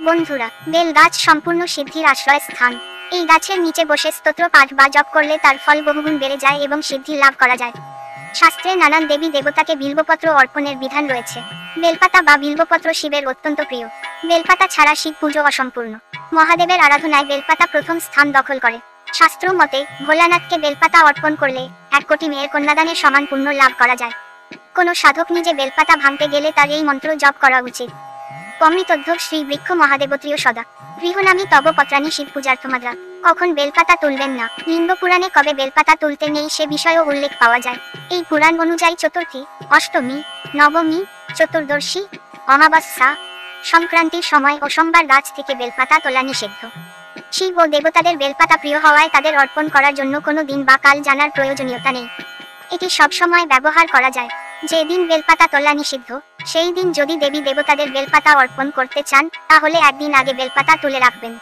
বন্ধুরা, বেল গাছ সম্পূর্ণ সিদ্ধির আশ্রয় স্থান। এই গাছের নিচে বসে স্তোত্র পাঠ বা জপ করলে তার ফল বহুগুণ বেড়ে যায় এবং সিদ্ধি লাভ করা যায়। শাস্ত্রে নানান দেবী দেবতাকে বিল্বপত্র অর্পণের বিধান রয়েছে। বেলপাতা বা বিল্বপত্র শিবের অত্যন্ত প্রিয়। বেলপাতা ছাড়া শিব পুজো অসম্পূর্ণ। মহাদেবের আরাধনায় বেলপাতা প্রথম স্থান দখল করে। শাস্ত্র মতে ভোলানাথকে বেলপাতা অর্পণ করলে 1 কোটি মেয়ের কন্যাদানের সমান পুণ্য লাভ করা যায়। কোনো সাধক নিজে বেলপাতা ভাঙতে গেলে তার এই মন্ত্র জপ করা উচিত। অমৃতোদ্ভব শ্রী বৃক্ষ মহাদেবত্রীয় সদা গৃহনামী তব পত্রাণী শিব পূজার্থমাদ্রা। কখন বেলপাতা তুলবেন না, লিঙ্গ পুরাণে কবে বেলপাতা তুলতে নেই সে বিষয়েও উল্লেখ পাওয়া যায়। এই পুরাণ অনুযায়ী চতুর্থী, অষ্টমী, নবমী, চতুর্দশী, অমাবস্যা, সংক্রান্তির সময় ও সোমবার গাছ থেকে বেলপাতা তোলা নিষিদ্ধ। শিব ও দেবতাদের বেলপাতা প্রিয় হওয়ায় তাদের অর্পণ করার জন্য কোনো দিন বা কাল জানার প্রয়োজনীয়তা নেই। এটি সবসময় ব্যবহার করা যায়। যেদিন বেলপাতা তোলা নিষিদ্ধ সেই দিন যদি দেবী দেবতাদের বেলপাতা অর্পণ করতে চান তাহলে একদিন আগে বেলপাতা তুলে রাখবেন।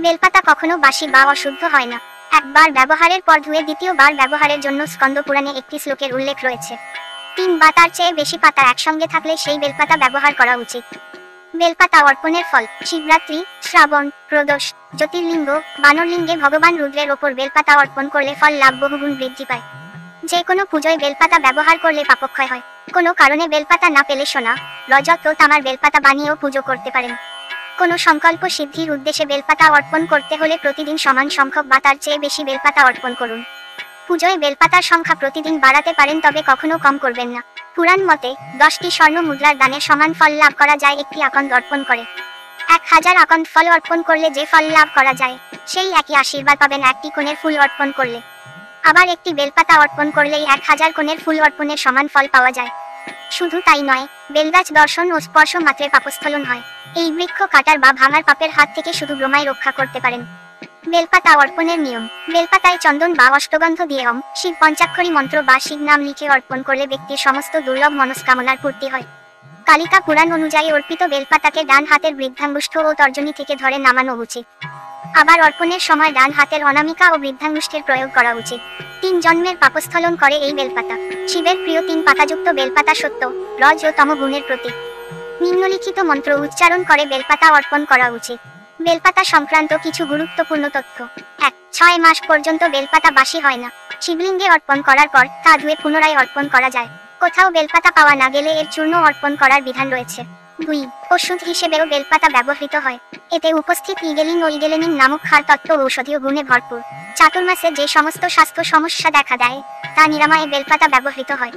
বেলপাতা কখনো বাসি বা অশুদ্ধ হয় না। একবার ব্যবহারের পর ধুয়ে দ্বিতীয়বার ব্যবহারের জন্য স্কন্দ পুরাণে একটি শ্লোকের উল্লেখ রয়েছে। 3 বা তার চেয়ে বেশি পাতা একসঙ্গে থাকলে সেই বেলপাতা ব্যবহার করা উচিত। বেলপাতা অর্পণের ফল: শিবরাত্রি, শ্রাবণ, প্রদোষ, জ্যোতির্লিঙ্গ, বানরলিঙ্গে ভগবান রুদ্রের ওপর বেলপাতা অর্পণ করলে ফল লাভ বহুগুণ বৃদ্ধি পায়। যে কোনো পুজোয় বেলপাতা ব্যবহার করলে পাপক্ষয় হয়। কোনো কারণে বেলপাতা না পেলে সোনা, রজত ও তামার বেলপাতা বানিয়েও পুজো করতে পারেন। কোনো সংকল্প সিদ্ধির উদ্দেশ্যে বেলপাতা অর্পণ করতে হলে প্রতিদিন সমান সংখ্যক বা তার চেয়ে বেশি বেলপাতা অর্পণ করুন। পুজোয় বেলপাতার সংখ্যা প্রতিদিন বাড়াতে পারেন, তবে কখনো কম করবেন না। পুরাণ মতে 10টি স্বর্ণ মুদ্রার দানের সমান ফল লাভ করা যায় 1টি আকন্দ অর্পণ করে। 1000 আকন্দ ফল অর্পণ করলে যে ফল লাভ করা যায় সেই একই আশীর্বাদ পাবেন 1টি কোণের ফুল অর্পণ করলে। আবার 1টি বেলপাতা অর্পণ করলেই 1000 কোণের ফুল অর্পণের সমান ফল পাওয়া যায়। শুধু তাই নয়, বেলগাছ দর্শন ও স্পর্শ মাত্রে পাপস্খলন হয়। এই বৃক্ষ কাটার বা ভাঙার পাপের হাত থেকে শুধু ব্রহ্মাই রক্ষা করতে পারেন। বেলপাতা অর্পণের নিয়ম: বেলপাতায় চন্দন বা অষ্টগন্ধ দিয়ে ওম শিব পঞ্চাক্ষরী মন্ত্র বা শিব নাম লিখে অর্পণ করলে ব্যক্তির সমস্ত দুর্লভ মনস্কামনার পূর্তি হয়। কালিকা পুরাণ অনুযায়ী অর্পিত বেলপাতাকে ডান হাতের বৃদ্ধাঙ্গুষ্ঠ ও তর্জনী থেকে ধরে নামানো উচিত। আবার অর্পণের সময় ডান হাতের অনামিকা ও বৃদ্ধাঙ্গুষ্ঠের প্রয়োগ করা উচিত। 3 জন্মের পাপস্খলন করে এই বেলপাতা। শিবের প্রিয় 3 পাতাযুক্ত বেলপাতা সত্য, রজ ও তম গুণের প্রতীক। নিম্নলিখিত মন্ত্র উচ্চারণ করে বেলপাতা অর্পণ করা উচিত। বেলপাতা সংক্রান্ত কিছু গুরুত্বপূর্ণ তথ্য: 1. 6 মাস পর্যন্ত বেলপাতা বাসি হয় না। শিবলিঙ্গে অর্পণ করার পর তা ধুয়ে পুনরায় অর্পণ করা যায়। কোথাও বেলপাতা পাওয়া না গেলে এর চূর্ণ অর্পণ করার বিধান রয়েছে। 2. ওষুধ হিসেবেও বেলপাতা ব্যবহৃত হয়। এতে উপস্থিত ইগেলিন ও ইগেলেনিন নামক ক্ষার তত্ত্ব ঔষধীয় গুণে ভরপুর। চাতুর্মাসে যে সমস্ত স্বাস্থ্য সমস্যা দেখা দেয় তা নিরাময়ে বেলপাতা ব্যবহৃত হয়।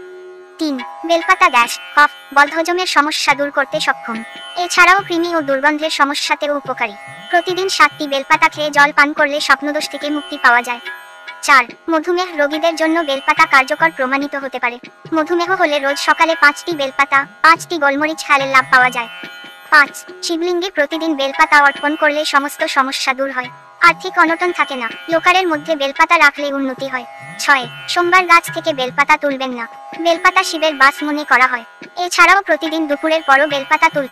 3. বেলপাতা গ্যাস, কফ, বদহজমের সমস্যা দূর করতে সক্ষম। এছাড়াও কৃমি ও দুর্গন্ধের সমস্যাতেও উপকারী। প্রতিদিন 7টি বেলপাতা খেয়ে জল পান করলে স্বপ্নদোষ থেকে মুক্তি পাওয়া যায়। 4. মধুমেহ রোগীদের জন্য বেলপাতা কার্যকর প্রমাণিত হতে পারে। মধুমেহ হলে রোজ সকালে 5টি বেলপাতা, 5টি গোলমরিচ খেলে লাভ পাওয়া যায়। 5. শিবলিঙ্গে প্রতিদিন বেলপাতা অর্পণ করলে সমস্ত সমস্যা দূর হয়। আর্থিক অনটন থাকে না। লোকারের মধ্যে বেলপাতা রাখলে উন্নতি হয়। 6. সোমবার গাছ থেকে বেলপাতা তুলবেন না। বেলপাতা শিবের বাস মনে করা হয়। এছাড়াও প্রতিদিন দুপুরের পরও বেলপাতা তুলতে